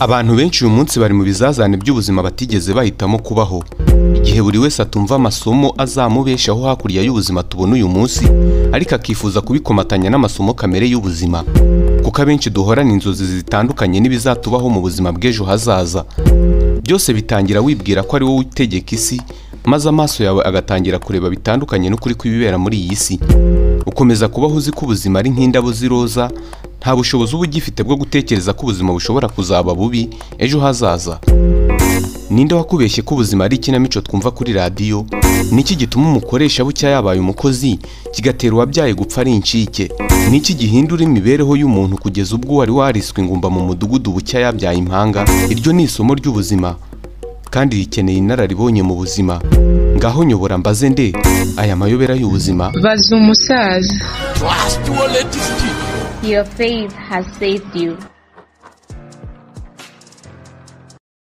Abantu benshi uyu munsi bari mu bizazane by'ubuzima batigeze bahitamo kubaho. Igihe buri wese atumva amasomo azamubeshaho hakurya y'ubuzima tubona uyu munsi, ariko akifuza kubikomatanya n'amasomo kamere y'ubuzima. Kuko abenshi duhorana inzozi zitandukanye n'ibizatubaho mu buzima bw'ejo hazaza. Byose bitangira wibwira ko ari wowe utegeka isi, maze amaso yawe agatangira kureba bitandukanye n'ukuri kw'ibibera muri iyi si. Ukomeza kubaho uzi ko ubuzima ari nk'indabo z'iroza, nta bushobozi uba ugifite bwo gutekereza ko ubuzima bushobora kuzaba bubi ejo hazaza. Ninde wakubeshye ko ubuzima ari ikinamico twumva kuri radiyo? Niki gituma umukoresha bucya yabaye umukozi, kigatera uwabyaye gupfa ari incike? Niki gihindura imibereho y'umuntu kugeza ubwo wari wariswe ingumba mu mudugudu bucya yabyaye impanga? Iryo ni isomo ry'ubuzima, kandi rikeneye inararibonye mu buzima. Ngaho nyobora mbaze nde aya mayobera y'ubuzima? Baza umusaza. Your faith has saved you.